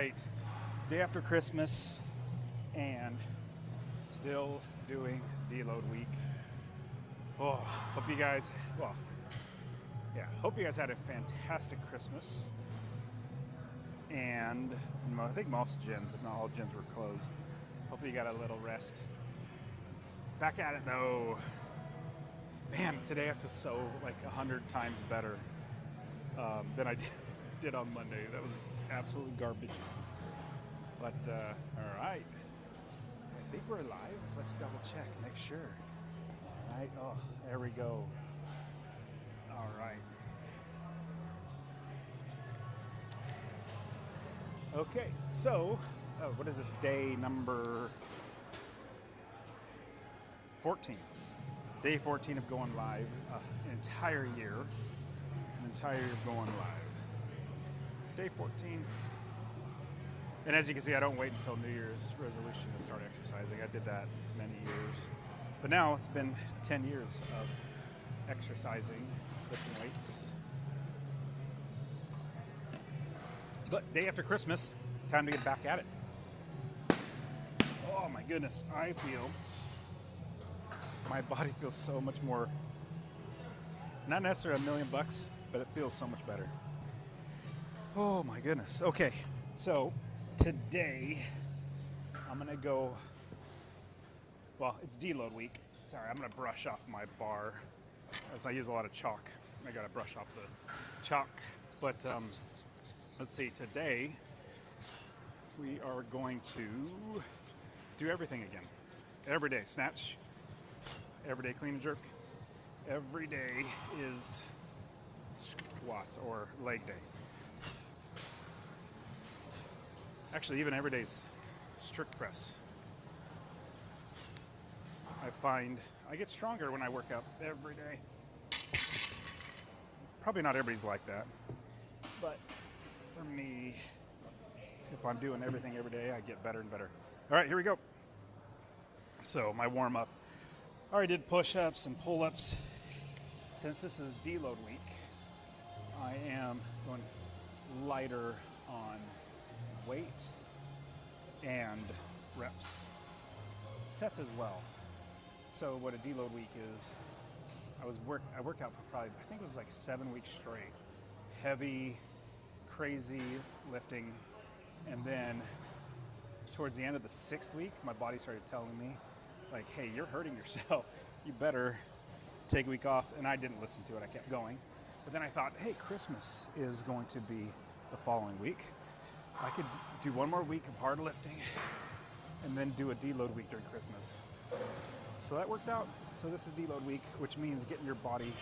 right, day after Christmas and still doing deload week. Oh, hope you guys, hope you guys had a fantastic Christmas. And I think most gyms, if not all gyms, were closed. Hopefully you got a little rest. Back at it though. Man, today I feel so like 100 times better than I did on Monday. That was absolutely garbage. But all right, I think we're live. Let's double check, make sure. All right, oh, there we go. All right. Okay, so what is this, day number 14? Day 14 of going live, an entire year of going live. Day 14. And as you can see, I don't wait until New Year's resolution to start exercising. I did that many years. But now it's been 10 years of exercising, lifting weights. But day after Christmas, time to get back at it. Oh my goodness, I feel, my body feels so much more, not necessarily $1,000,000, but it feels so much better. Oh my goodness. Okay, so today I'm gonna go, well, it's deload week. Sorry, I'm gonna brush off my bar as I use a lot of chalk. I gotta brush off the chalk, but let's see, today we are going to do everything again. Every day, snatch, every day clean and jerk. Every day is squats or leg day. Actually, even every day's strict press. I find I get stronger when I work out every day. Probably not everybody's like that, but for me, if I'm doing everything every day, I get better and better. All right, here we go. So my warm up. I already did push-ups and pull-ups. Since this is deload week, I am going lighter on weight and reps. Sets as well. So what a deload week is, I worked out for probably, I think it was like 7 weeks straight. Heavy, crazy lifting, and then towards the end of the 6th week, my body started telling me, like, hey, you're hurting yourself. You better take a week off. And I didn't listen to it. I kept going. But then I thought, hey, Christmas is going to be the following week. I could do one more week of hard lifting and then do a deload week during Christmas. So that worked out. So this is deload week, which means getting your body,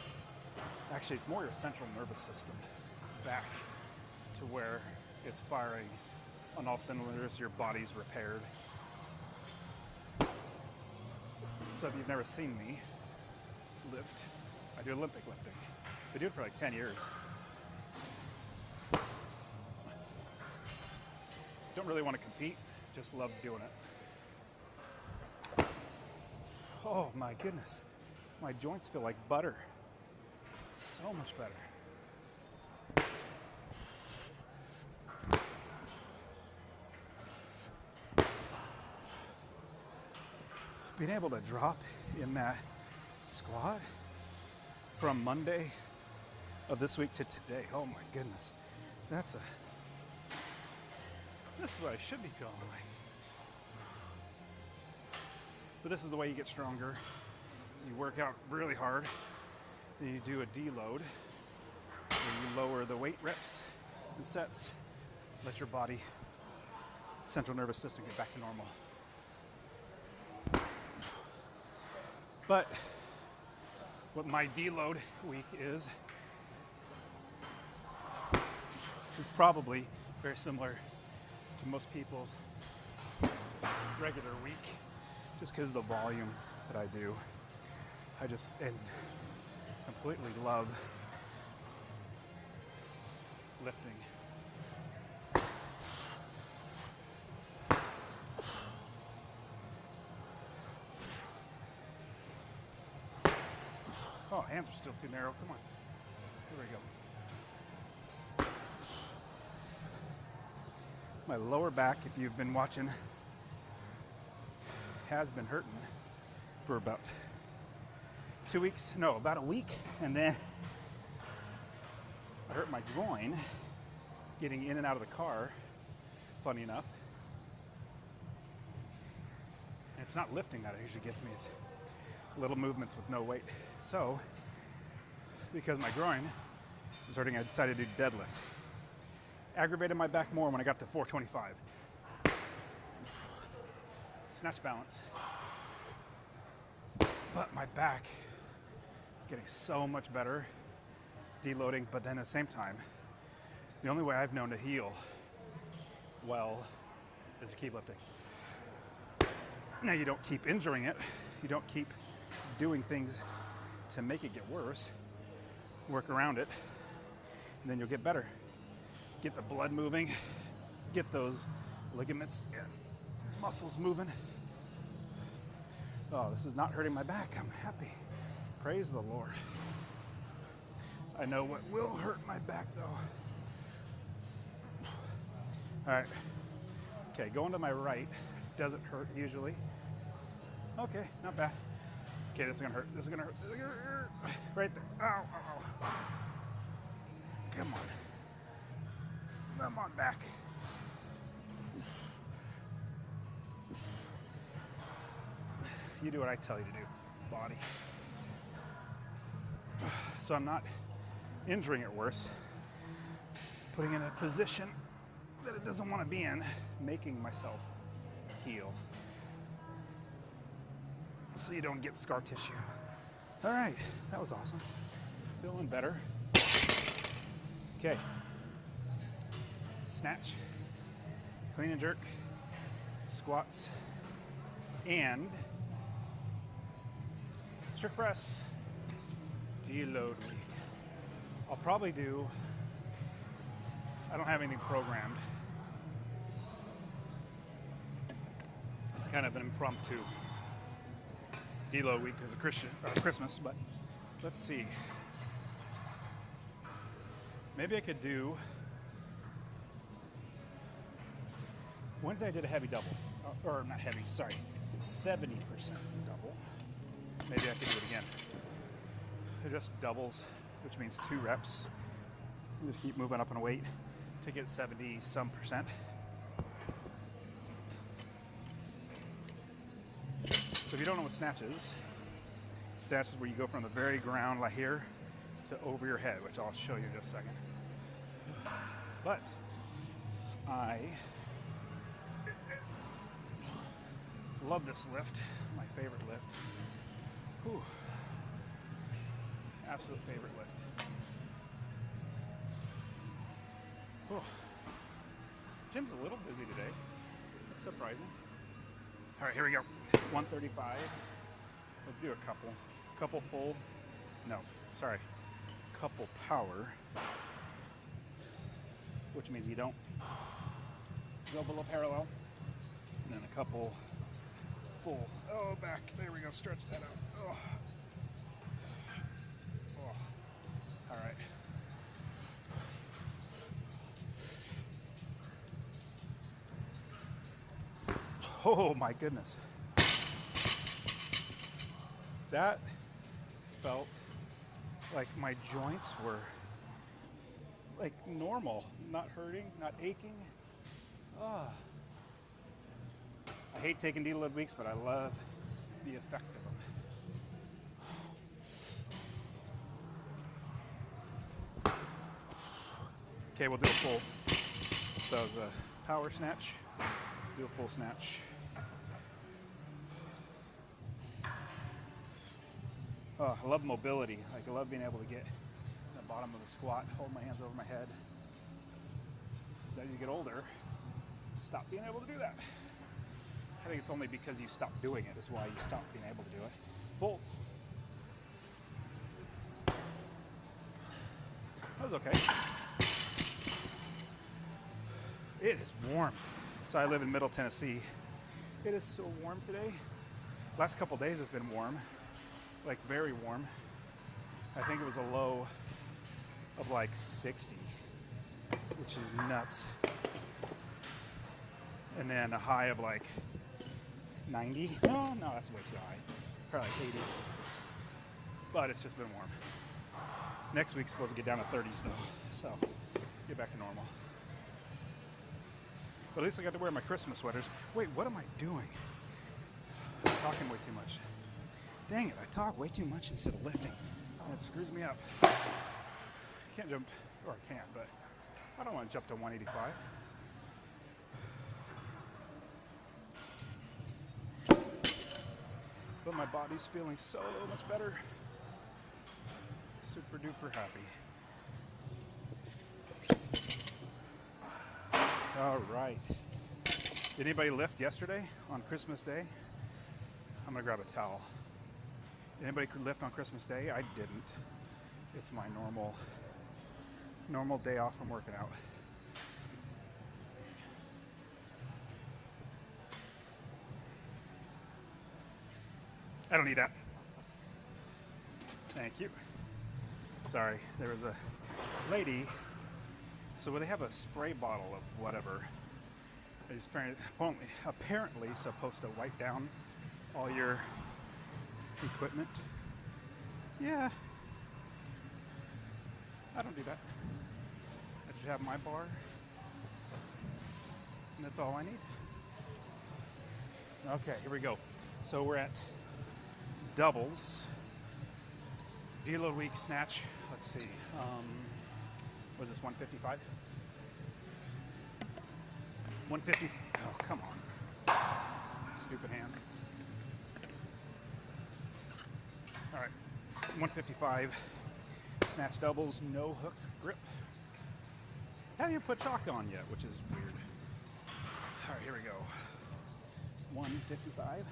actually it's more your central nervous system, back to where it's firing on all cylinders, your body's repaired. So if you've never seen me lift, I do Olympic lifting. I do it for like 10 years. Don't really want to compete, just love doing it. Oh my goodness, my joints feel like butter. So much better. Being able to drop in that squat from Monday of this week to today, oh my goodness, this is what I should be feeling like. But this is the way you get stronger. You work out really hard, then you do a deload, and you lower the weight reps and sets, let your body, central nervous system get back to normal. But what my deload week is probably very similar to most people's regular week, just because of the volume that I do. I just completely love lifting. Oh, hands are still too narrow. Come on. Here we go. My lower back, if you've been watching, has been hurting for about 2 weeks, no, about a week. And then I hurt my groin getting in and out of the car, funny enough. And it's not lifting that usually gets me, it's little movements with no weight. So, because my groin is hurting, I decided to do deadlift. Aggravated my back more when I got to 425. Snatch balance. But my back is getting so much better deloading, but then at the same time, the only way I've known to heal well is to keep lifting. Now you don't keep injuring it, you don't keep doing things to make it get worse, work around it, and then you'll get better. Get the blood moving, get those ligaments and muscles moving. Oh, this is not hurting my back. I'm happy. Praise the Lord. I know what will hurt my back though. All right. Okay, going to my right doesn't hurt usually. Okay, not bad. Okay, this is gonna hurt. This is gonna hurt. This is gonna hurt. Right there. Ow, ow, ow. Come on. Come on back. You do what I tell you to do, body. So I'm not injuring it worse, putting it in a position that it doesn't want to be in, making myself heal so you don't get scar tissue. All right, that was awesome. Feeling better. Okay. Snatch, clean and jerk, squats, and strict press, deload week. I'll probably do, I don't have anything programmed. It's kind of an impromptu deload week because of Christmas, but let's see. Maybe I could do, Wednesday I did a heavy double, or not heavy, sorry, 70% double. Maybe I could do it again. They're just doubles, which means 2 reps. You just keep moving up in weight to get 70-some%. So if you don't know what snatch is where you go from the very ground like here to over your head, which I'll show you in just a second. But I love this lift, my favorite lift. Whew. Absolute favorite lift. Whew. Gym's a little busy today. That's surprising. All right, here we go. 135. We'll do a couple full. No, sorry. Couple power, which means you don't go below parallel. And then a couple full. Oh, back. There we go. Stretch that out. Oh. Oh. All right. Oh my goodness. That felt like my joints were like normal, not hurting, not aching. Oh. I hate taking deload weeks, but I love the effect of them. Okay, we'll do a full. So the power snatch, do a full snatch. Oh, I love mobility. Like I love being able to get in the bottom of the squat, hold my hands over my head. As you get older, stop being able to do that. I think it's only because you stop doing it is why you stop being able to do it. Full. That was okay. It is warm. So I live in Middle Tennessee. It is so warm today. Last couple days it's been warm, like very warm. I think it was a low of like 60, which is nuts. and then a high of like 90. No, that's way too high. Probably like 80. But it's just been warm. Next week's supposed to get down to 30s though, so get back to normal. But at least I got to wear my Christmas sweaters. Wait, what am I doing? I'm talking way too much. Dang it, I talk way too much instead of lifting. And it screws me up. I can't jump, or I can't, but I don't want to jump to 185. But my body's feeling so much better. Super duper happy. All right. Did anybody lift yesterday on Christmas Day? I'm gonna grab a towel. Anybody could lift on Christmas Day? I didn't. It's my normal day off from working out. I don't need that. Thank you. Sorry, there was a lady. So where they have a spray bottle of whatever, it's apparently supposed to wipe down all your equipment. Yeah, I don't do that. I just have my bar, and that's all I need. Okay, here we go. So we're at doubles. Deal of the week snatch. Let's see. Was this 155? 150. Oh, come on. Stupid hands. All right. 155 snatch doubles, no hook grip. Haven't even put chalk on yet, which is weird. All right, here we go. 155.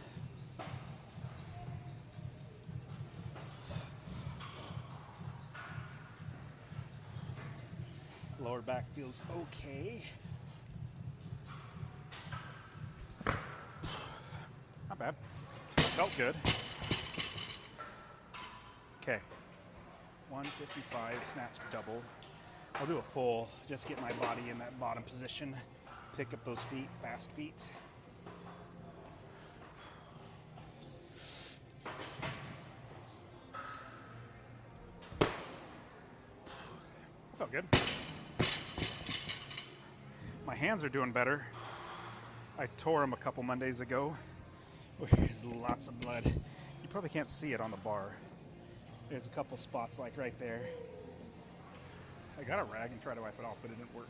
Lower back feels okay. Not bad. Felt good. Okay. 155 snatch double. I'll do a full, just get my body in that bottom position. Pick up those feet, fast feet. Felt good. My hands are doing better. I tore them a couple Mondays ago. There's lots of blood. You probably can't see it on the bar. There's a couple spots like right there. I got a rag and tried to wipe it off, but it didn't work.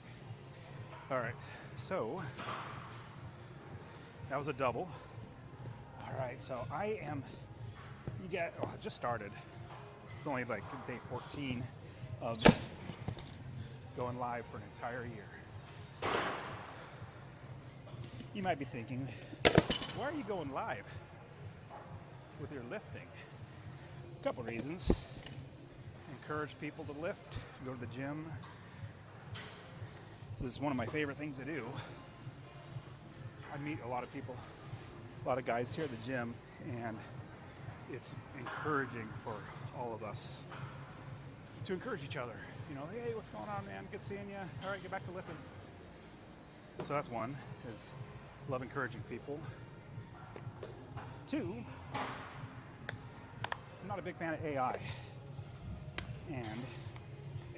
All right, so that was a double. All right, so I just started. It's only like day 14 of going live for an entire year. You might be thinking, why are you going live with your lifting? A couple reasons. Encourage people to lift, go to the gym. This is one of my favorite things to do. I meet a lot of people, a lot of guys here at the gym, and it's encouraging for all of us to encourage each other. You know, hey, what's going on, man? Good seeing you. All right, get back to lifting. So that's one, is love encouraging people. Two, I'm not a big fan of AI. And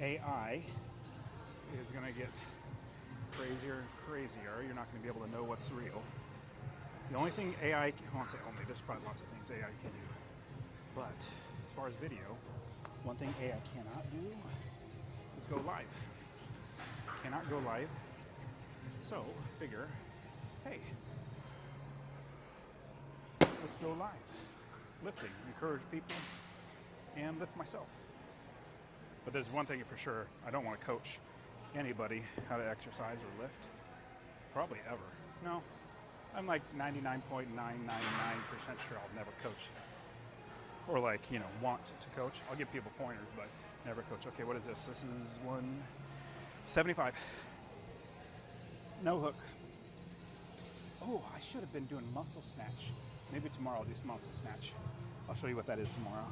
AI is going to get crazier and crazier. You're not going to be able to know what's real. The only thing AI, I won't say only, there's probably lots of things AI can do. But as far as video, one thing AI cannot do is go live. Cannot go live. So figure, hey, let's go live. Lifting, encourage people, and lift myself. But there's one thing for sure, I don't want to coach anybody how to exercise or lift. Probably ever. No, I'm like 99.999% sure I'll never coach. Or like, want to coach. I'll give people pointers, but never coach. Okay, what is this? This is 175. No hook. Oh, I should have been doing muscle snatch. Maybe tomorrow I'll do some muscle snatch. I'll show you what that is tomorrow.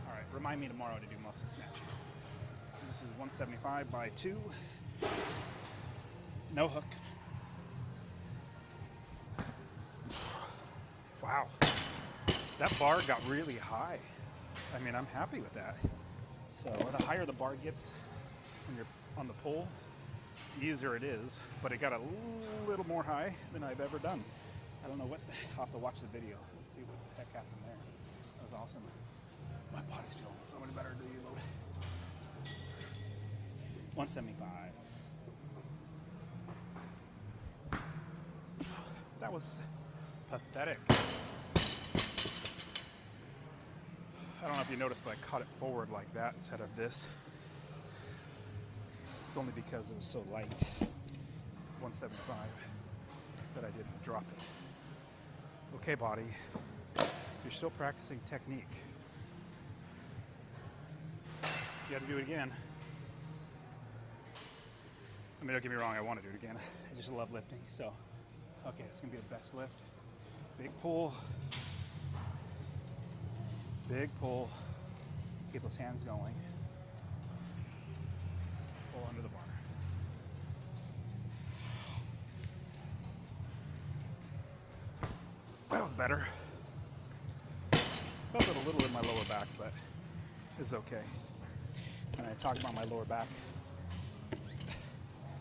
All right, remind me tomorrow to do muscle snatch. This is 175 by 2. No hook. Wow. That bar got really high. I mean, I'm happy with that. So the higher the bar gets when you're on the pole, the easier it is. But it got a little more high than I've ever done. I don't know what, I'll have to watch the video. Let's see what the heck happened there. That was awesome. My body's feeling so much better. Do you load? 175. That was pathetic. I don't know if you noticed, but I caught it forward like that instead of this. It's only because it was so light, 175, that I didn't drop it. Okay, body, you're still practicing technique. You got to do it again. I mean, don't get me wrong, I want to do it again. I just love lifting, so. Okay, it's gonna be the best lift. Big pull. Big pull. Keep those hands going. Pull under the bar. That was better. Felt it a little in my lower back, but it's okay. And I talked about my lower back.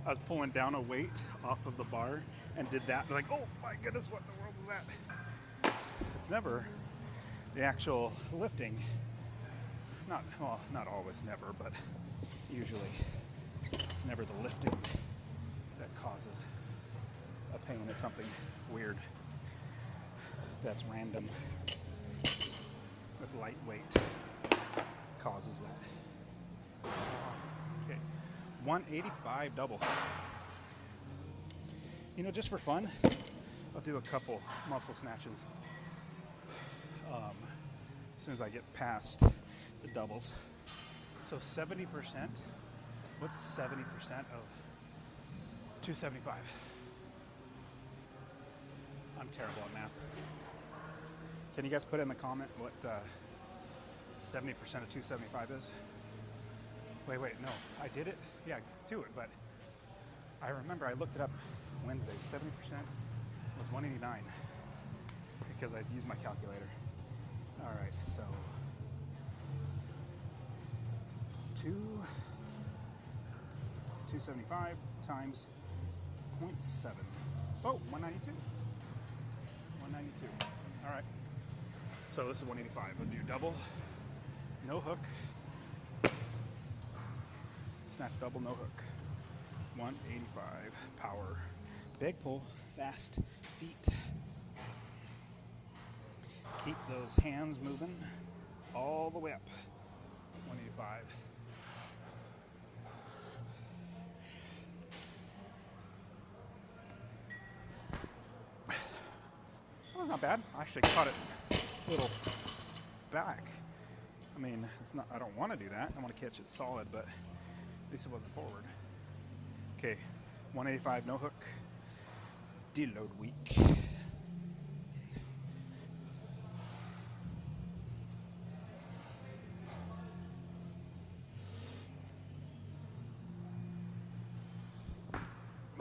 I was pulling down a weight off of the bar and did that. Like, oh my goodness, what in the world was that? It's never the actual lifting. Not always, never, but usually it's never the lifting that causes a pain. It's something weird that's random with light weight causes that. Okay, 185 double. You know, just for fun, I'll do a couple muscle snatches as soon as I get past the doubles. So 70%, what's 70% of 275? I'm terrible at math. Can you guys put in the comment what 70% of 275 is? Wait, no, I did it? Yeah, do it, but I remember I looked it up Wednesday. 70% was 189 because I'd used my calculator. All right, so 275 times 0.7. Oh, 192. 192. All right. So this is 185. I'll do double, no hook, snatch double, no hook. 185 power. Big pull, fast feet. Keep those hands moving all the way up. 185. That was not bad. I actually caught it a little back. I mean, it's not. I don't want to do that. I want to catch it solid, but at least it wasn't forward. Okay, 185 no hook. Deload weak.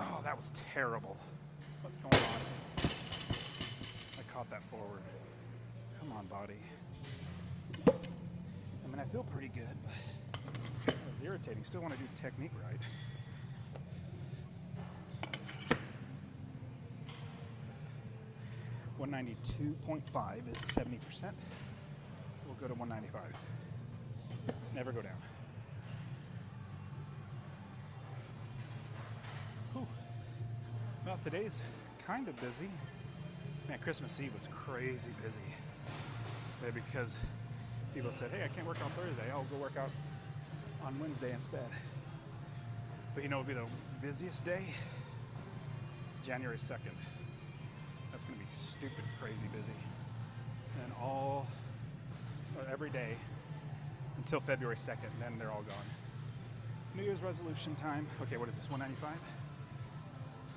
Oh, that was terrible. What's going on? I caught that forward. Come on, body. I mean, I feel pretty good, but it was irritating. Still want to do technique right. $192.5 is 70%. We'll go to 195. Never go down. Whew. Well, today's kind of busy. Man, Christmas Eve was crazy busy. Because people said, hey, I can't work on Thursday. I'll go work out on Wednesday instead. But you know what would be the busiest day? January 2nd. That's going to be stupid, crazy busy. And every day until February 2nd, then they're all gone. New Year's resolution time. Okay, what is this, 195?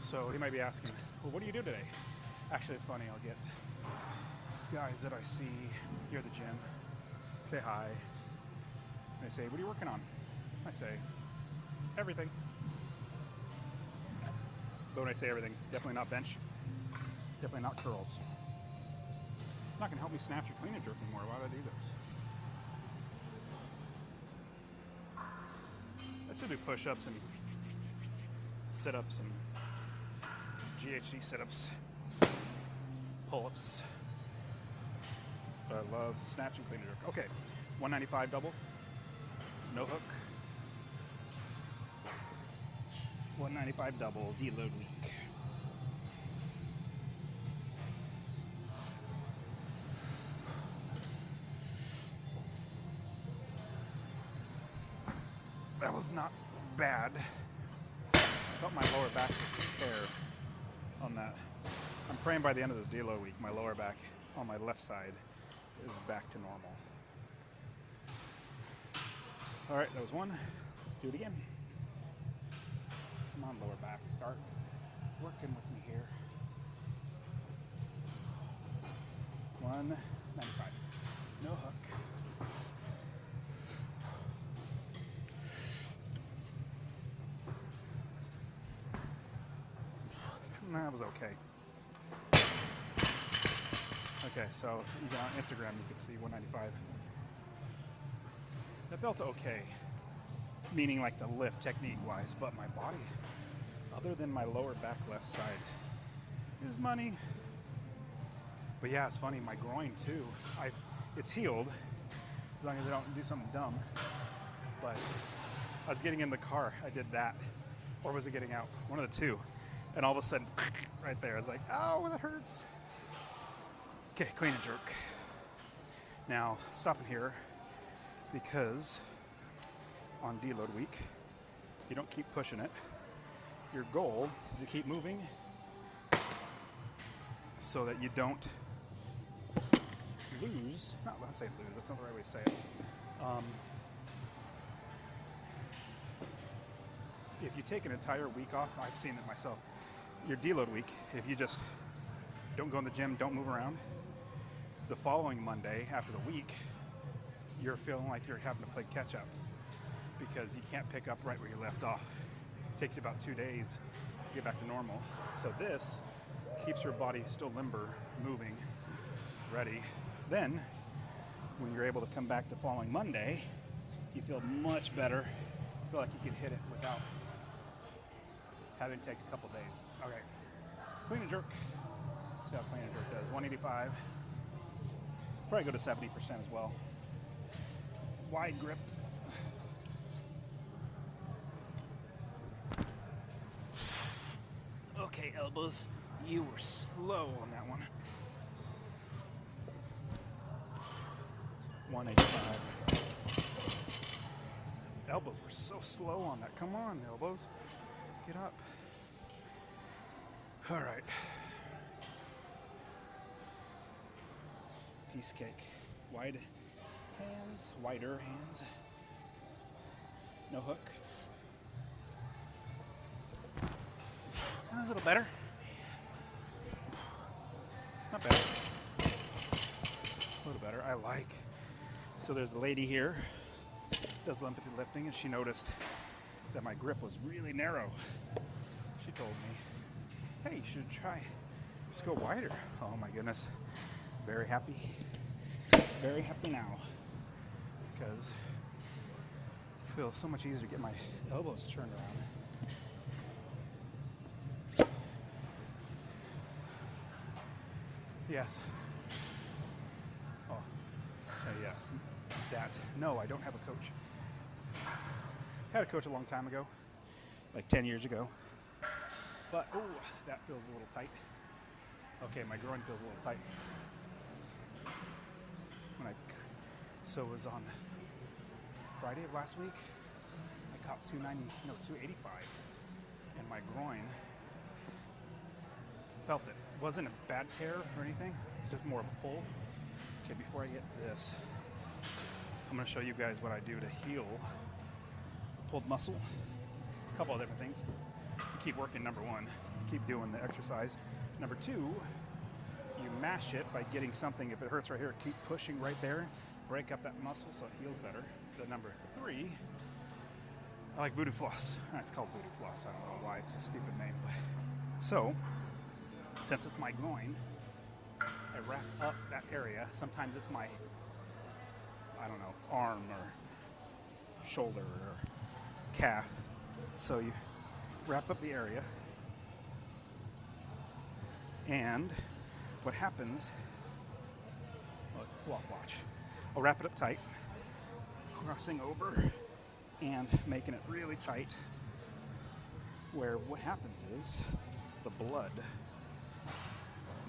So you might be asking, well, what do you do today? Actually, it's funny, I'll get guys that I see here at the gym, say hi. And they say, what are you working on? I say, everything. But when I say everything, definitely not bench. Definitely not curls. not going to help me snatch or clean and jerk anymore. Why would I do this? I still do push-ups and sit-ups and GHD sit-ups, pull-ups. But I love snatch and clean and jerk. Okay, 195 double, no hook. 195 double, deload week. That was not bad. I felt my lower back tear on that. I'm praying by the end of this deload week, my lower back on my left side is back to normal. All right, that was one. Let's do it again. Come on, lower back, start working with me here. 195, no hook. That was okay. Okay, so even on Instagram you can see 195. That felt okay, meaning like the lift technique wise, but my body, other than my lower back left side, is money. But yeah, it's funny, my groin too, it's healed, as long as I don't do something dumb. But I was getting in the car, I did that, or was it getting out? One of the two. And all of a sudden, right there, I was like, oh, that hurts. Okay, clean and jerk. Now, stopping here, because on deload week, you don't keep pushing it. Your goal is to keep moving so that you don't lose, let's say lose, that's not the right way to say it. If you take an entire week off, I've seen it myself, your deload week, if you just don't go in the gym, don't move around, the following Monday after the week, you're feeling like you're having to play catch up because you can't pick up right where you left off. It takes you about 2 days to get back to normal. So this keeps your body still limber, moving, ready. Then, when you're able to come back the following Monday, you feel much better. You feel like you can hit it without having to take a couple days. Okay, clean and jerk. Let's see how clean and jerk does. 185. Probably go to 70% as well. Wide grip. Okay, elbows, you were slow on that one. 185. Elbows were so slow on that. Come on, elbows. Get up. All right. Piece cake. Wide hands, wider hands. No hook. That's a little better. Not bad. A little better. I like. So there's a lady here, does empathy lifting, and she noticed that my grip was really narrow. She told me, hey, you should try, just go wider. Oh my goodness. Very happy. Very happy now. Because it feels so much easier to get my elbows turned around. Yes. Oh, say yes. That. No, I don't have a coach. I had a coach a long time ago, like 10 years ago. But, oh, that feels a little tight. Okay, my groin feels a little tight. So it was on Friday of last week. I caught 285, and my groin felt it. It wasn't a bad tear or anything. It's just more of a pull. Okay, before I get to this, I'm going to show you guys what I do to heal pulled muscle. A couple of different things. Keep working, number one. Keep doing the exercise. Number two, you mash it by getting something. If it hurts right here, keep pushing right there. Break up that muscle so it heals better. The number three, I like voodoo floss. It's called voodoo floss. I don't know why it's a stupid name. But so, since it's my groin, I wrap up that area. Sometimes it's my, I don't know, arm or shoulder or calf. So you wrap up the area, and what happens, watch. I'll wrap it up tight, crossing over and making it really tight, where what happens is the blood,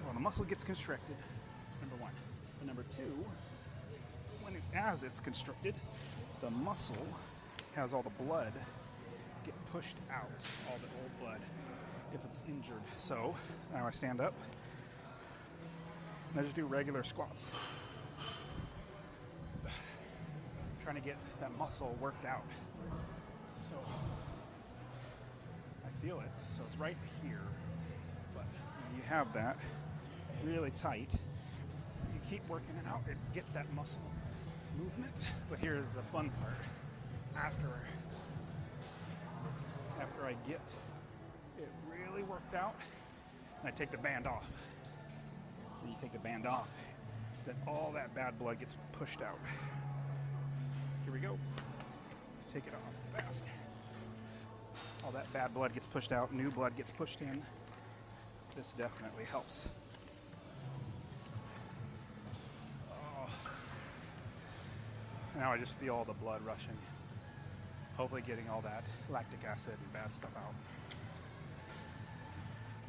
well, the muscle gets constricted, number one. And number two, as it's constricted, the muscle has all the blood get pushed out, all the old blood, if it's injured. So now I stand up and I just do regular squats, trying to get that muscle worked out. So I feel it, so it's right here, but when you have that really tight, you keep working it out, it gets that muscle movement. But here's the fun part. After I get it really worked out, and I take the band off. When you take the band off, then all that bad blood gets pushed out. Here we go. Take it off fast. All that bad blood gets pushed out, new blood gets pushed in. This definitely helps. Oh. Now I just feel all the blood rushing. Hopefully getting all that lactic acid and bad stuff out.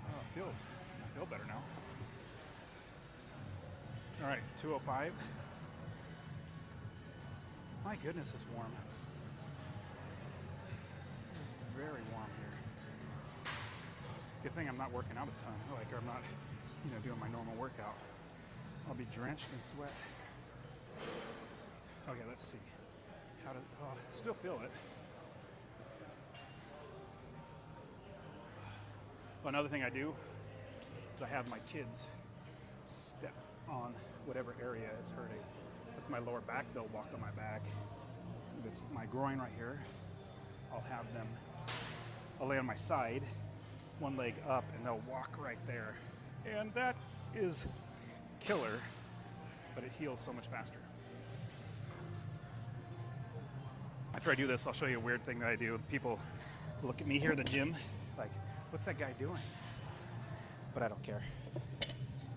Oh, I feel better now. All right, 205. My goodness, it's warm. Very warm here. Good thing I'm not working out a ton. Like, I'm not, doing my normal workout. I'll be drenched in sweat. Okay, let's see. Still feel it. Well, another thing I do is I have my kids step on whatever area is hurting. If it's my lower back, they'll walk on my back. If it's my groin right here, I'll lay on my side, one leg up, and they'll walk right there. And that is killer, but it heals so much faster. After I do this, I'll show you a weird thing that I do. People look at me here at the gym, like, what's that guy doing? But I don't care.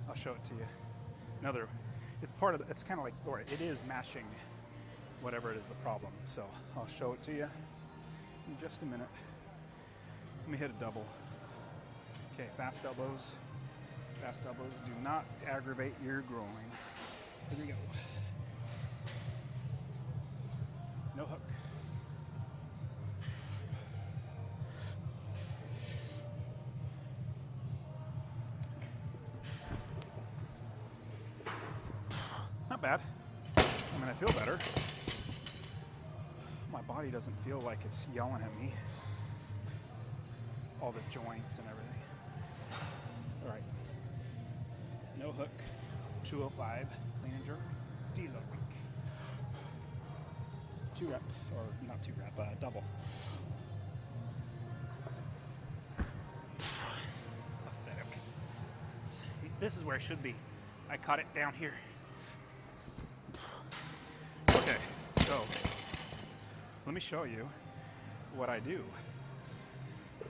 I'll show it to you. It's kind of like, or it is mashing whatever it is the problem. So I'll show it to you in just a minute. Let me hit a double. Okay, fast elbows. Fast elbows do not aggravate your groin. Here we go. No hook. Not bad. I mean, I feel better. My body doesn't feel like it's yelling at me. All the joints and everything. All right. No hook. 205. Clean and jerk. D-load. 2 rep, or not 2 rep, double. Pathetic. This is where I should be. I caught it down here. Okay, so let me show you what I do.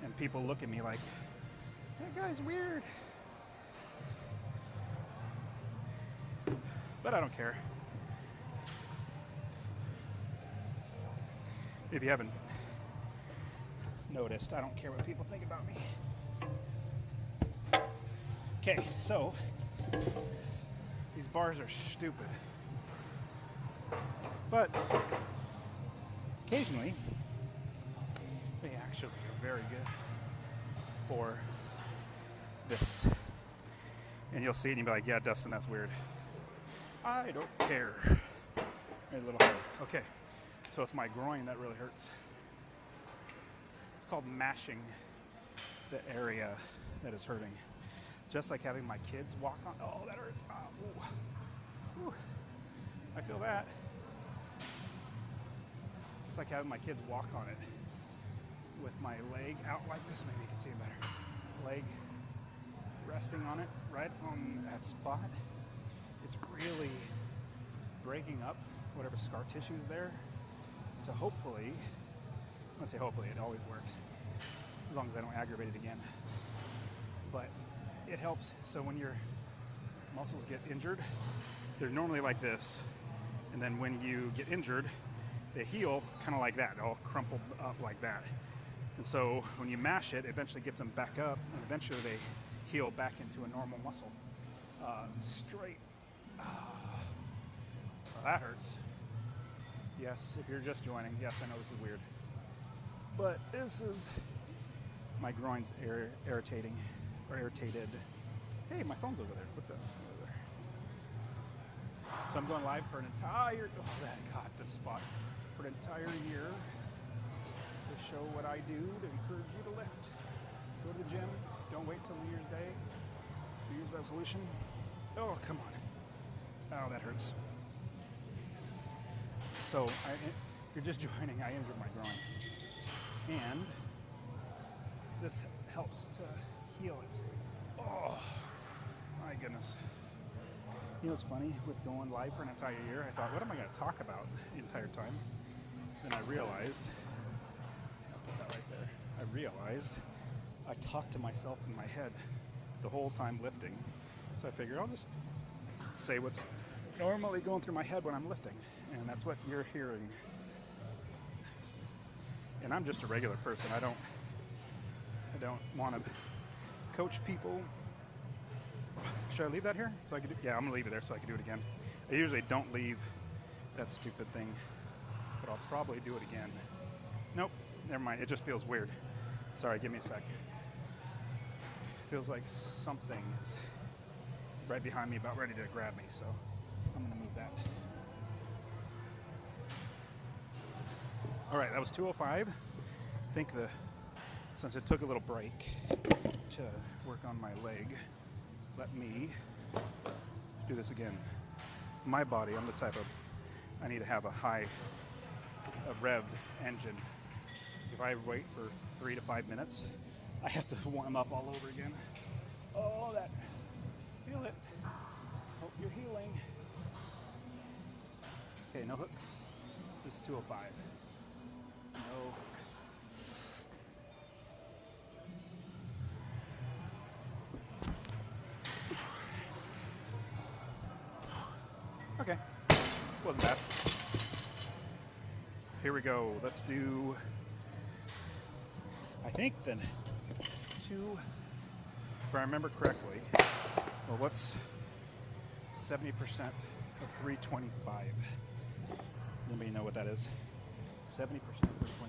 And people look at me like, that guy's weird. But I don't care. If you haven't noticed, I don't care what people think about me. Okay, so these bars are stupid. But occasionally, they actually are very good for this. And you'll see it and you'll be like, yeah, Dustin, that's weird. I don't care. A little hard. Okay. So it's my groin that really hurts. It's called mashing the area that is hurting. Just like having my kids walk on. Oh, that hurts. Oh, ooh. Ooh. I feel that. Just like having my kids walk on it with my leg out like this. Maybe you can see it better. Leg resting on it, right on that spot. it's really breaking up whatever scar tissue is there to hopefully, let's say hopefully, it always works, as long as I don't aggravate it again. But it helps, so when your muscles get injured, they're normally like this, and then when you get injured, they heal kind of like that, all crumpled up like that. And so when you mash it, it eventually gets them back up, and eventually they heal back into a normal muscle. Straight. Well, that hurts. Yes, if you're just joining, yes, I know this is weird. But this is, my groin's irritating, or irritated. Hey, my phone's over there. What's up? Over there. So I'm going live for an entire, oh, that got this spot, for an entire year to show what I do to encourage you to lift. Go to the gym. Don't wait till New Year's Day. New Year's resolution. Oh, come on. Oh, that hurts. So, if you're just joining, I injured my groin. And this helps to heal it. Oh, my goodness. You know what's funny? With going live for an entire year, I thought, what am I going to talk about the entire time? Then I realized, I'll put that right there. I realized I talked to myself in my head the whole time lifting. So I figured I'll just say what's normally going through my head when I'm lifting. And that's what you're hearing. And I'm just a regular person. I don't want to coach people. Should I leave that here? So I could yeah, I'm gonna leave it there so I can do it again. I usually don't leave that stupid thing, but I'll probably do it again. Nope, never mind. It just feels weird. Sorry, give me a sec. Feels like something is right behind me, about ready to grab me, so I'm gonna move that. All right, that was 205. I think since it took a little break to work on my leg, let me do this again. My body, I'm the type of, I need to have a revved engine. If I wait for 3 to 5 minutes, I have to warm up all over again. Oh, that, feel it. Hope you're healing. Okay, no hook. This is 205. No hook. Okay, wasn't bad. Here we go. Let's do, I think then 2, if I remember correctly, well, what's 70% of 325? Anybody know what that is? 70% of 325.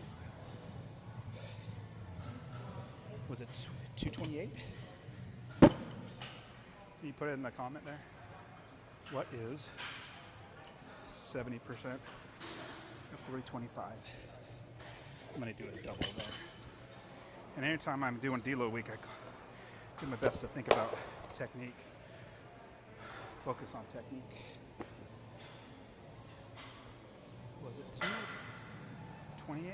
Was it 228? Can you put it in the comment there? What is 70% of 325? I'm going to do a double there. And anytime I'm doing deload week, I do my best to think about technique, focus on technique. Was it 228? I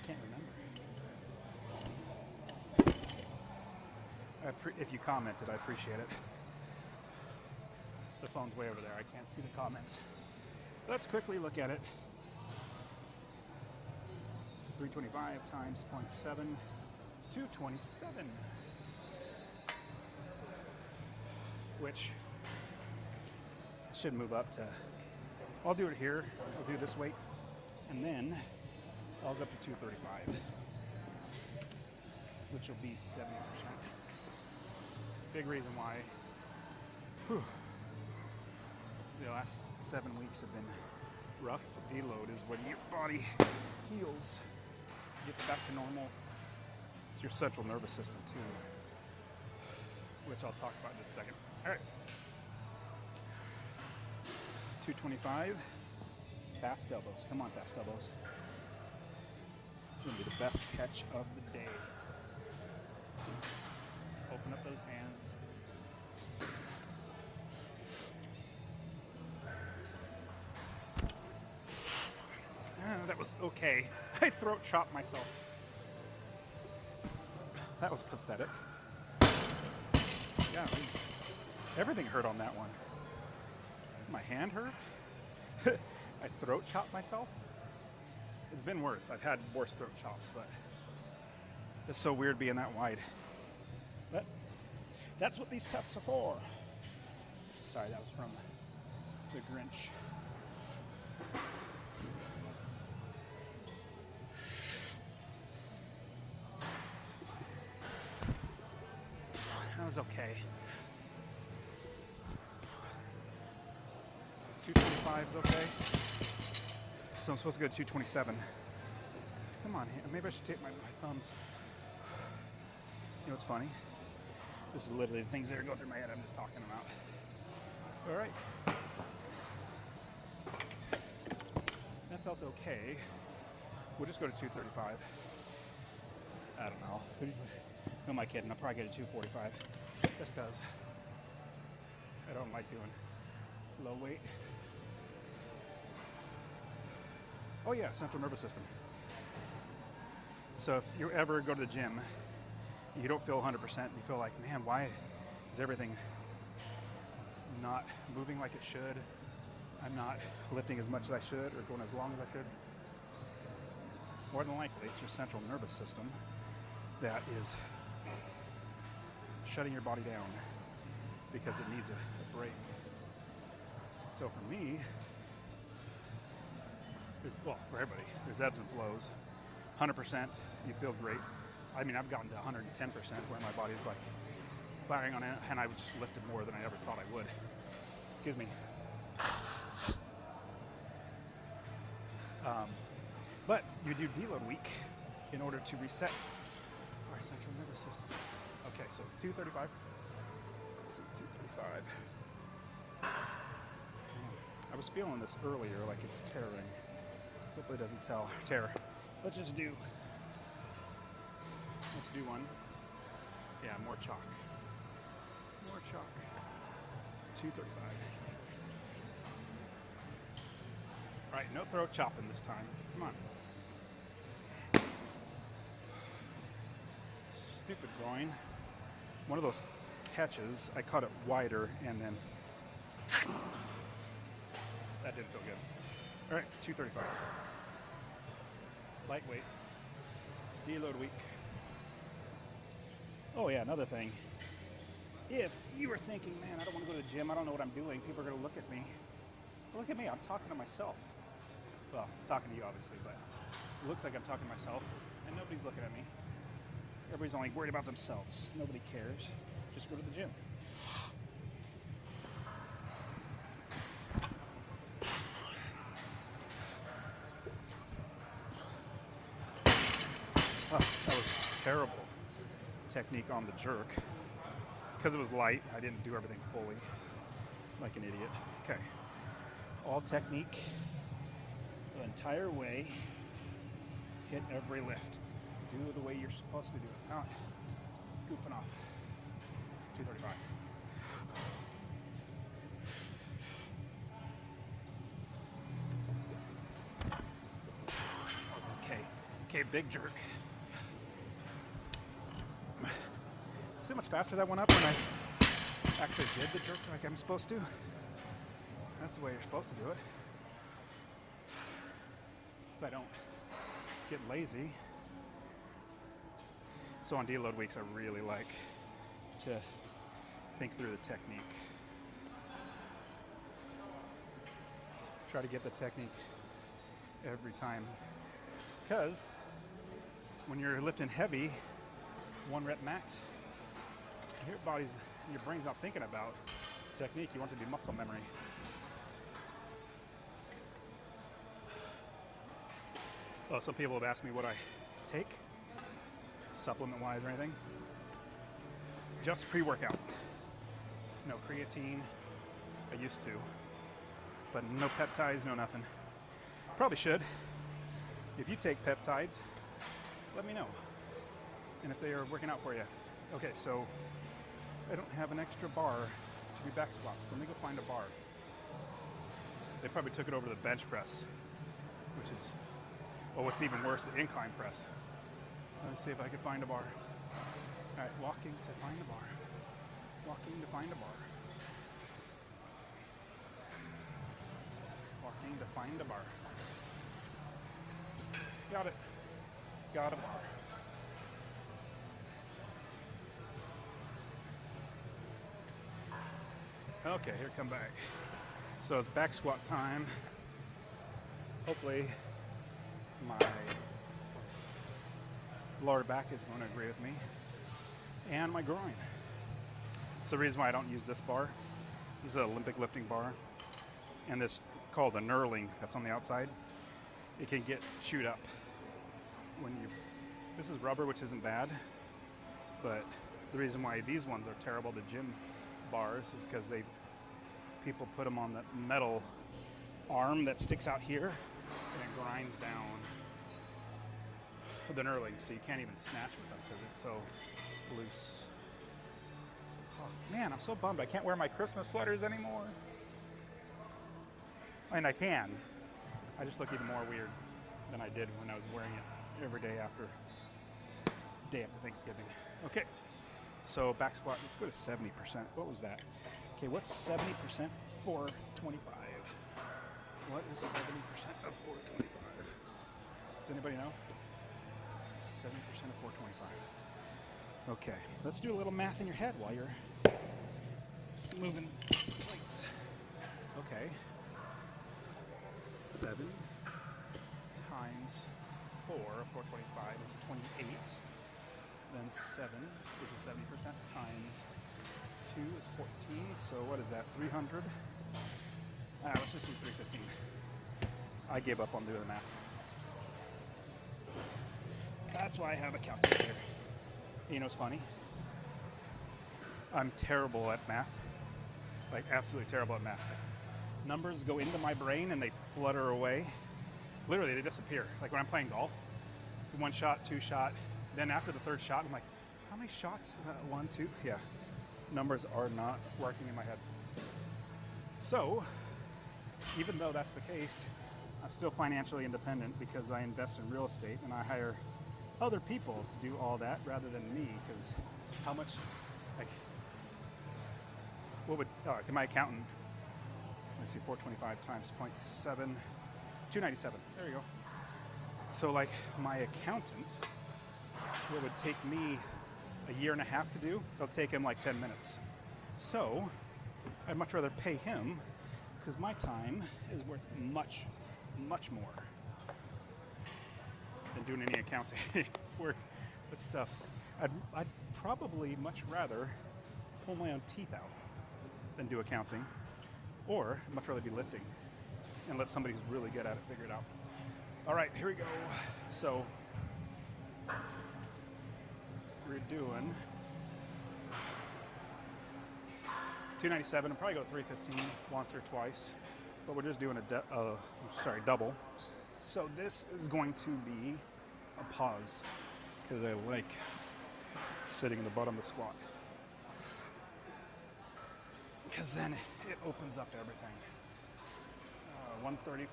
can't remember. If you commented, I appreciate it. The phone's way over there. I can't see the comments. Let's quickly look at it. 325 times 0.7, 227. Which should move up to, I'll do it here. I'll do this weight. And then I'll go up to 235, which will be 70%. Big reason why the last 7 weeks have been rough. Deload is when your body heals, gets back to normal. It's your central nervous system too, which I'll talk about in just a second. All right. 225, fast elbows. Come on, fast elbows. It's gonna be the best catch of the day. Open up those hands. That was okay. I throat chopped myself. That was pathetic. Yeah. Everything hurt on that one. My hand hurt. I throat chopped myself. It's been worse. I've had worse throat chops, but it's so weird being that wide. But that's what these tests are for. Sorry, that was from the Grinch. That was okay. 225 is okay. So I'm supposed to go to 227. Come on, maybe I should take my thumbs. You know what's funny? This is literally the things that are going through my head I'm just talking about. All right. That felt okay. We'll just go to 235. I don't know. Who am I kidding? I'll probably get a 245. Just because I don't like doing low weight. Oh yeah, central nervous system. So if you ever go to the gym, you don't feel 100%, you feel like, man, why is everything not moving like it should? I'm not lifting as much as I should or going as long as I should. More than likely, it's your central nervous system that is shutting your body down because it needs a break. So for me, well, for everybody, there's ebbs and flows. 100%, you feel great. I mean, I've gotten to 110% where my body's like firing on it, and I've just lifted more than I ever thought I would. Excuse me. But you do deload week in order to reset our central nervous system. Okay, so 235. Let's see, 235. I was feeling this earlier, like it's tearing. Hopefully it doesn't tear. Let's do one. Yeah, more chalk. More chalk. 235. All right, no throat chopping this time. Come on. Stupid groin. One of those catches, I caught it wider and then that didn't feel good. All right, 235. Lightweight. Deload week. Oh yeah, another thing. If you were thinking, man, I don't want to go to the gym, I don't know what I'm doing, people are going to look at me. Well, look at me, I'm talking to myself. Well, I'm talking to you obviously, but it looks like I'm talking to myself, and nobody's looking at me. Everybody's only worried about themselves. Nobody cares. Just go to the gym. Oh, that was terrible technique on the jerk. Because it was light, I didn't do everything fully, like an idiot. Okay, all technique, the entire way, hit every lift. Do it the way you're supposed to do it, not goofing off. 235. That was okay. Okay, big jerk. See how much faster that went up when I actually did the jerk like I'm supposed to? That's the way you're supposed to do it. If I don't get lazy. So on deload weeks, I really like to think through the technique. Try to get the technique every time. Because when you're lifting heavy, 1 rep max, your brain's not thinking about technique. You want to do muscle memory. Well, some people have asked me what I take, supplement-wise or anything. Just pre-workout. No creatine. I used to, but no peptides, no nothing. Probably should. If you take peptides, let me know. And if they are working out for you. Okay, so I don't have an extra bar to do back squats. Let me go find a bar. They probably took it over to the bench press, which is, well, what's even worse, the incline press. Let's see if I can find a bar. All right, walking to find a bar. Walking to find a bar. Need to find a bar. Got it. Got a bar. Okay, here, come back. So it's back squat time. Hopefully my lower back is going to agree with me. And my groin. So the reason why I don't use this bar, this is an Olympic lifting bar. And this called the knurling that's on the outside, it can get chewed up when you, this is rubber, which isn't bad, but the reason why these ones are terrible, the gym bars, is because people put them on the metal arm that sticks out here and it grinds down the knurling, so you can't even snatch with them because it's so loose. Oh, man, I'm so bummed I can't wear my Christmas sweaters anymore. I mean, I can. I just look even more weird than I did when I was wearing it every day after Thanksgiving. Okay, so back squat, let's go to 70%. What was that? Okay, what's 70% 425? What is 70% of 425? Does anybody know? 70% of 425. Okay, let's do a little math in your head while you're moving plates. Okay. 7 times 4, 425 is 28. Then 7, which is 70%, times 2 is 14. So what is that, 300? Let's just do 315. I gave up on doing the math. That's why I have a calculator. You know what's funny? I'm terrible at math. Like, absolutely terrible at math. Numbers go into my brain and they flutter away. Literally, they disappear. Like when I'm playing golf, 1 shot, 2 shot. Then after the 3rd shot, I'm like, how many shots is that? 1, 2? Yeah. Numbers are not working in my head. So, even though that's the case, I'm still financially independent because I invest in real estate and I hire other people to do all that rather than me, because how much, like, what would, my accountant, let's see, 425 times 0.7, 297, there you go. So like my accountant, what would take me a year and a half to do, it'll take him like 10 minutes. So I'd much rather pay him because my time is worth much, much more than doing any accounting work with stuff. I'd probably much rather pull my own teeth out than do accounting, or I'd much rather be lifting and let somebody who's really good at it figure it out. All right, here we go. So we're doing 297. I'll probably go 315 once or twice, but we're just doing a double. So this is going to be a pause because I like sitting in the bottom of the squat, because then it opens up everything. 135.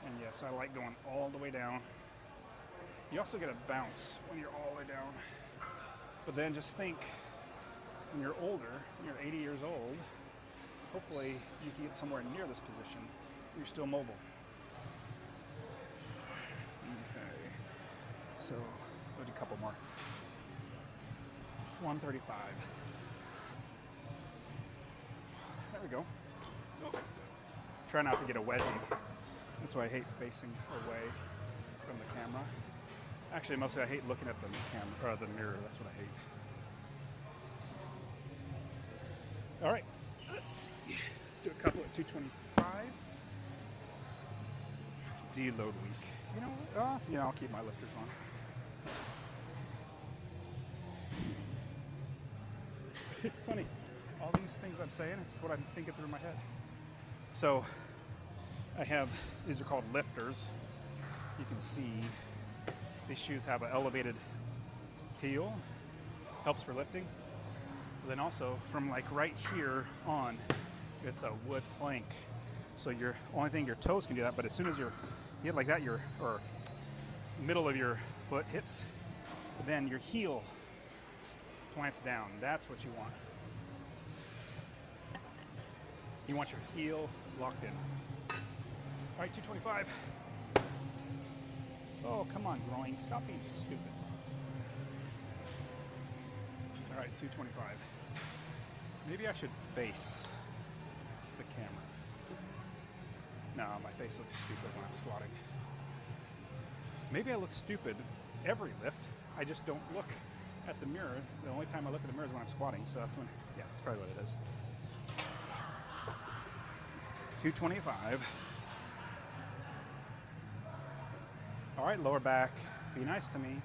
And yes, I like going all the way down. You also get a bounce when you're all the way down. But then just think, when you're older, when you're 80 years old, hopefully you can get somewhere near this position. You're still mobile. Okay. So, we'll do a couple more. 135. There we go. Oh. Try not to get a wedgie. That's why I hate facing away from the camera. Actually, mostly I hate looking at the camera or the mirror. That's what I hate. All right, let's see. Let's do a couple at 225. Deload week. I'll keep my lifters on. It's funny. All these things I'm saying, it's what I'm thinking through my head. So I have, these are called lifters. You can see these shoes have an elevated heel, helps for lifting. But then also from like right here on, it's a wood plank. So your only thing, your toes can do that, but as soon as you hit like that, or middle of your foot hits, then your heel plants down. That's what you want. You want your heel locked in. All right, 225. Oh, come on, groin. Stop being stupid. All right, 225. Maybe I should face the camera. No, my face looks stupid when I'm squatting. Maybe I look stupid every lift. I just don't look at the mirror. The only time I look at the mirror is when I'm squatting, so that's when, yeah, that's probably what it is. 225. All right, lower back, be nice to me.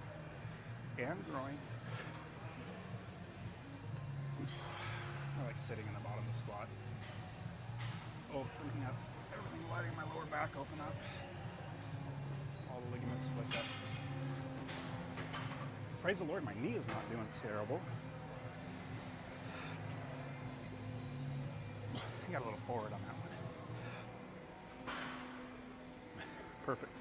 And groin. I like sitting in the bottom of the squat. Opening up, everything, letting my lower back open up. All the ligaments split up. Praise the Lord, my knee is not doing terrible. I got a little forward on that one. Perfect.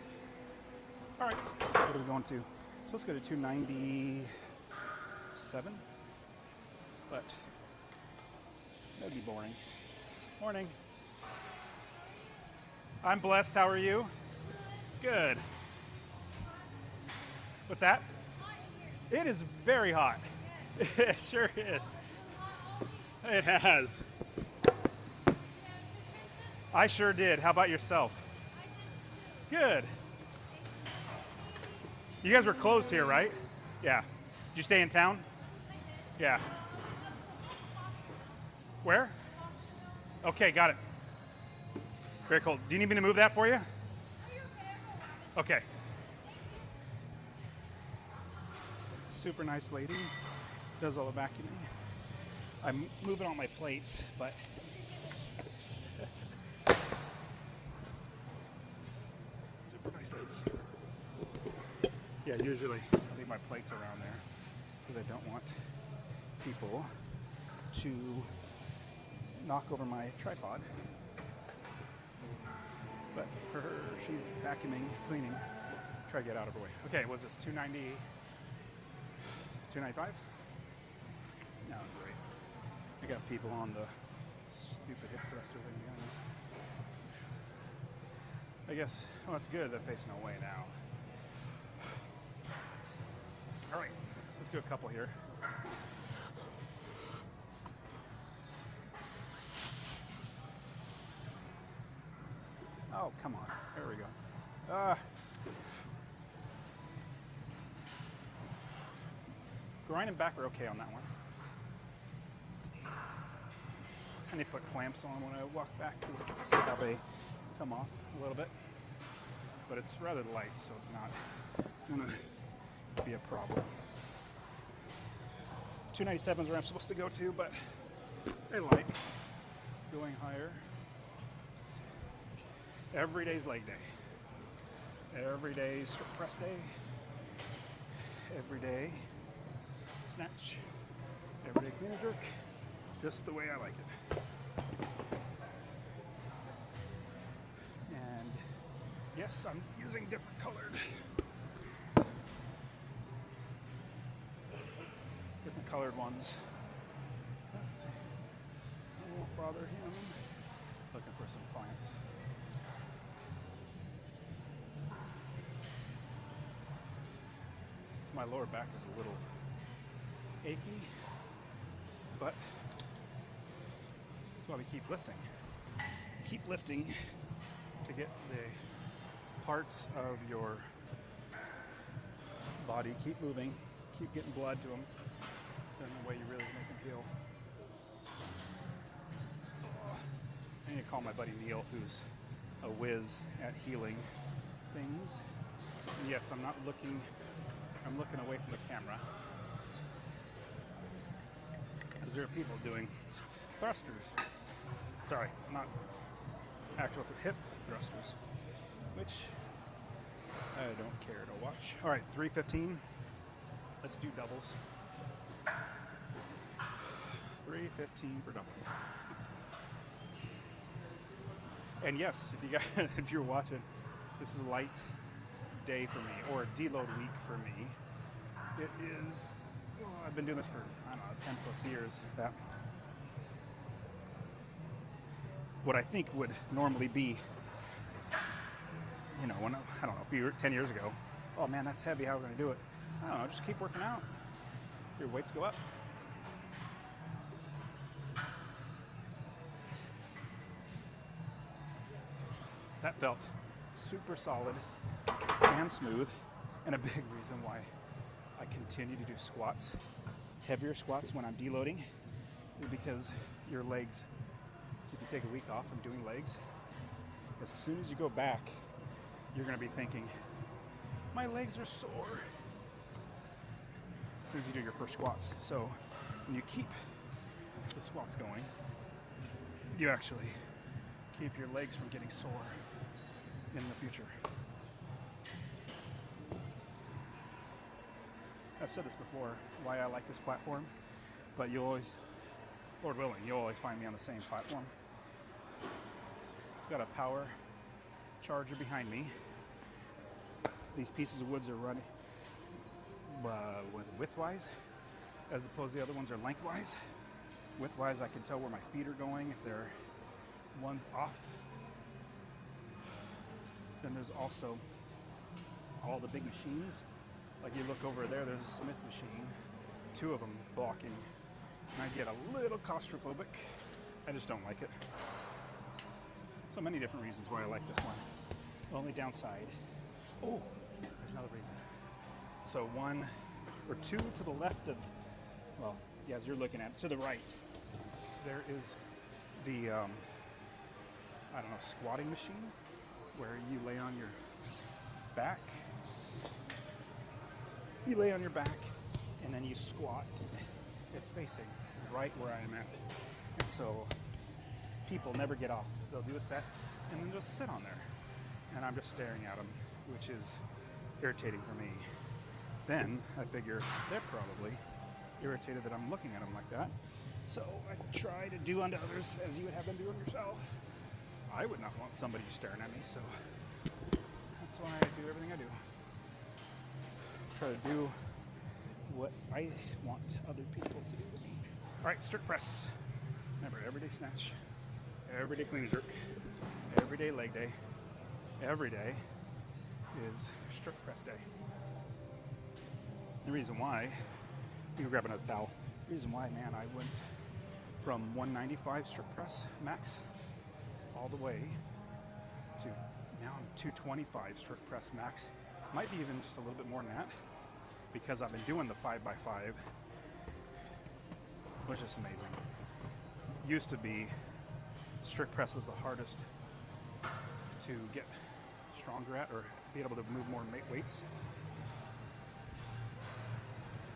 All right, what are we going to? It's supposed to go to 297, but that'd be boring. Morning. I'm blessed. How are you? Good. What's that? It is very hot. It sure is. It has. I sure did. How about yourself? Good. You guys were closed here, right? Yeah. Did you stay in town? Yeah. Where? Okay, got it. Very cool. Do you need me to move that for you? Okay. Super nice lady. Does all the vacuuming. I'm moving all my plates, but super nice lady. Yeah, usually I leave my plates around there because I don't want people to knock over my tripod. But for her, she's vacuuming, cleaning. Try to get out of her way. Okay, was this 290, 295? No, great. I got people on the stupid hip thruster thing again. I guess, well, that's good. They're facing away now. All right, let's do a couple here. Oh, come on. There we go. Groin and back are okay on that one. I need to put clamps on when I walk back because you can see how they come off a little bit. But it's rather light, so it's not going to be a problem. 297 is where I'm supposed to go to, but they're light. Going higher. Every day's leg day. Every day strict press day. Every day snatch. Every day clean and jerk. Just the way I like it. And yes, I'm using different colored. Different colored ones. Let's see. I won't bother him. Looking for some clamps. So my lower back is a little achy, but that's why we keep lifting. Keep lifting to get the parts of your body, keep moving, keep getting blood to them. Then the way you really make them feel. I need to call my buddy Neil, who's a whiz at healing things. And yes, I'm looking away from the camera. Because there are people doing thrusters. Sorry, not actual hip thrusters, which I don't care to watch. All right, 315. Let's do doubles. 315 for double. And yes, if you guys, if you're watching, this is a light day for me, or a deload week for me. It is, well, I've been doing this for, I don't know, 10 plus years. That what I think would normally be, you know, when, I don't know, if you were 10 years ago, oh man, that's heavy, how are we going to do it? I don't know, just keep working out. Your weights go up. That felt super solid and smooth, and a big reason why I continue to do squats, heavier squats when I'm deloading, is because your legs, if you take a week off from doing legs, as soon as you go back, you're going to be thinking, my legs are sore, as soon as you do your first squats. So when you keep the squats going, you actually keep your legs from getting sore in the future. I've said this before, why I like this platform, but you'll always, Lord willing, you'll always find me on the same platform. It's got a power charger behind me. These pieces of woods are running widthwise, as opposed to the other ones are lengthwise. Widthwise, I can tell where my feet are going if they're one's off. Then there's also all the big machines. Like you look over there, there's a Smith machine, 2 of them blocking, and I get a little claustrophobic. I just don't like it. So many different reasons why I like this one. Only downside, oh, there's another reason. So 1 or 2 to the left of, well, yeah, as you're looking at, to the right, there is the, I don't know, squatting machine, where you lay on your back. You lay on your back, and then you squat. It's facing right where I am at. And so people never get off. They'll do a set, and then just sit on there. And I'm just staring at them, which is irritating for me. Then I figure they're probably irritated that I'm looking at them like that. So I try to do unto others as you would have them do unto yourself. I would not want somebody staring at me, so that's why I do everything I do. Try to do what I want other people to do to me. All right, strict press. Remember, everyday snatch, everyday clean and jerk, everyday leg day. Every day is strict press day. The reason why, you can grab another towel. The reason why, man, I went from 195 strict press max all the way to now I'm 225 strict press max. Might be even just a little bit more than that, because I've been doing the 5x5, which is amazing. Used to be strict press was the hardest to get stronger at, or be able to move more weights.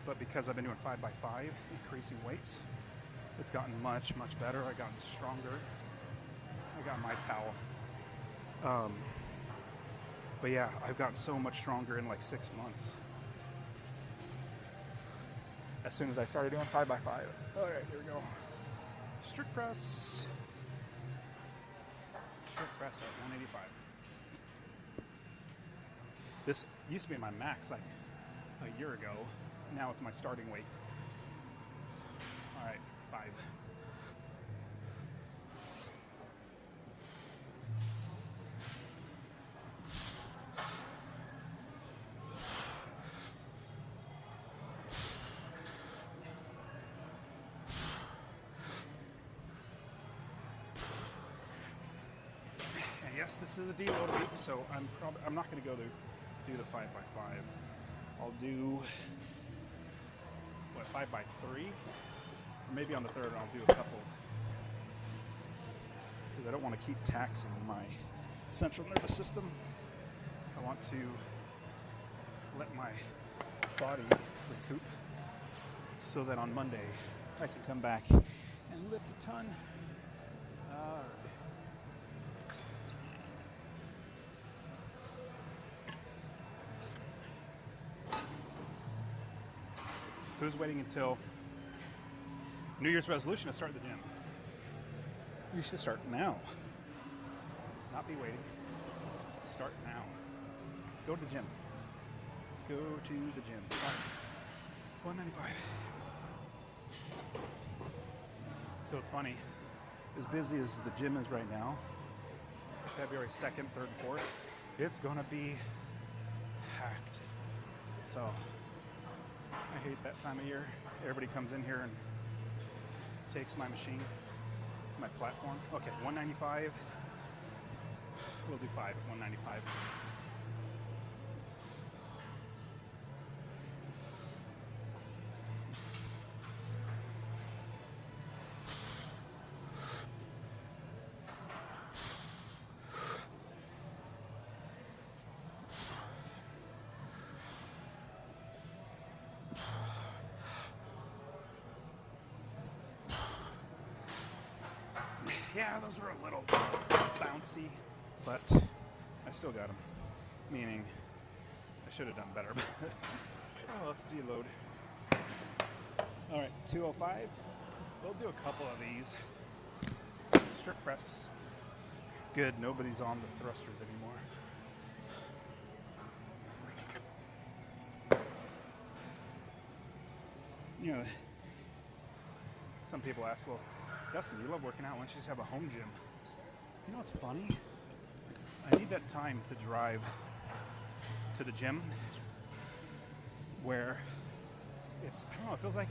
But because I've been doing 5x5, increasing weights, it's gotten much, much better. I've gotten stronger. I got my towel. But yeah, I've gotten so much stronger in like 6 months. As soon as I started doing 5x5. All right, here we go. Strict press. Strict press at 185. This used to be my max like a year ago. Now it's my starting weight. All right, 5. And yes, this is a deload week, so I'm not going to go to do the 5x5. I'll do, what, 5x3? Or maybe on the third I'll do a couple. Because I don't want to keep taxing my central nervous system. I want to let my body recoup so that on Monday I can come back and lift a ton. All right. Who's waiting until New Year's resolution to start the gym? You should start now. Not be waiting. Start now. Go to the gym. Go to the gym. 195. So it's funny. as busy as the gym is right now, February 2nd, 3rd, 4th, it's gonna be packed. So I hate that time of year. Everybody comes in here and takes my machine, my platform. Okay, 195. We'll do 5 at 195. Yeah, those were a little bouncy, but I still got them. Meaning, I should have done better. Oh, let's deload. All right, 205. We'll do a couple of these. Strip press. Good, nobody's on the thrusters anymore. You know, some people ask, well, Dustin, you love working out. Why don't you just have a home gym? You know what's funny? I need that time to drive to the gym where it's, I don't know, it feels like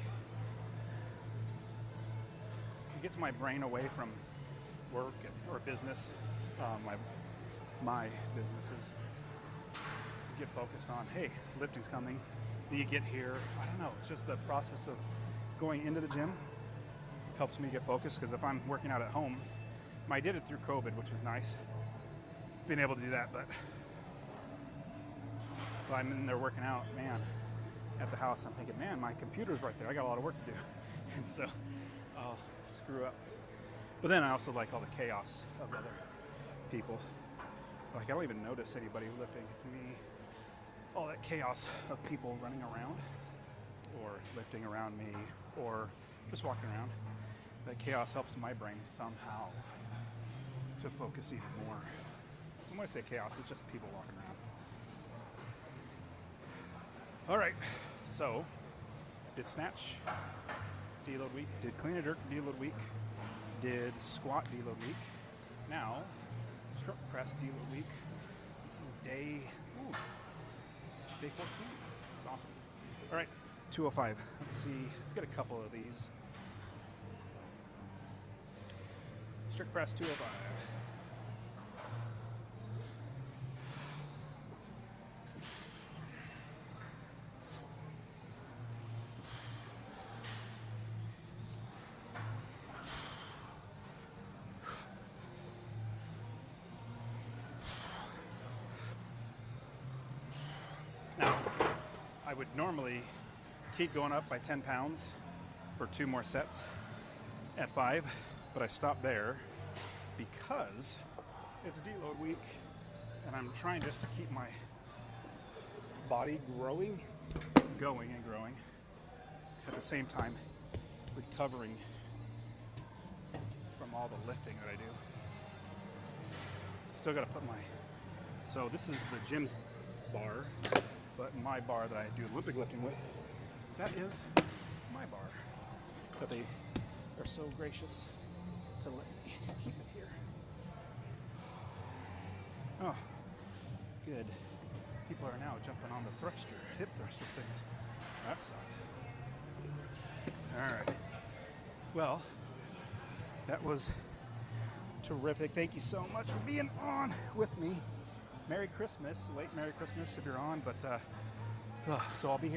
it gets my brain away from work or business, my businesses. Get focused on, hey, lifting's coming. Do you get here? I don't know. It's just the process of going into the gym helps me get focused, because if I'm working out at home, I did it through COVID, which was nice, being able to do that, but if I'm in there working out, man, at the house, I'm thinking, man, my computer's right there. I got a lot of work to do. And so I'll screw up. But then I also like all the chaos of other people. Like, I don't even notice anybody lifting. It's me. All that chaos of people running around or lifting around me or just walking around. That chaos helps my brain somehow to focus even more. When I say chaos, it's just people walking around. All right, so did snatch deload week, did clean and jerk deload week, did squat deload week. Now, strip press deload week. This is day 14. It's awesome. All right, 205. Let's see. Let's get a couple of these. Strict press 205. Now, I would normally keep going up by 10 pounds for 2 more sets at 5, but I stopped there because it's deload week and I'm trying just to keep my body going and growing, at the same time recovering from all the lifting that I do. Still gotta put my, so this is the gym's bar, but my bar that I do Olympic lifting with, that is my bar that they are so gracious to let me keep it here. Oh, good. People are now jumping on the hip thruster things. That sucks. All right. Well, that was terrific. Thank you so much for being on with me. Merry Christmas, late Merry Christmas if you're on, but so I'll be here.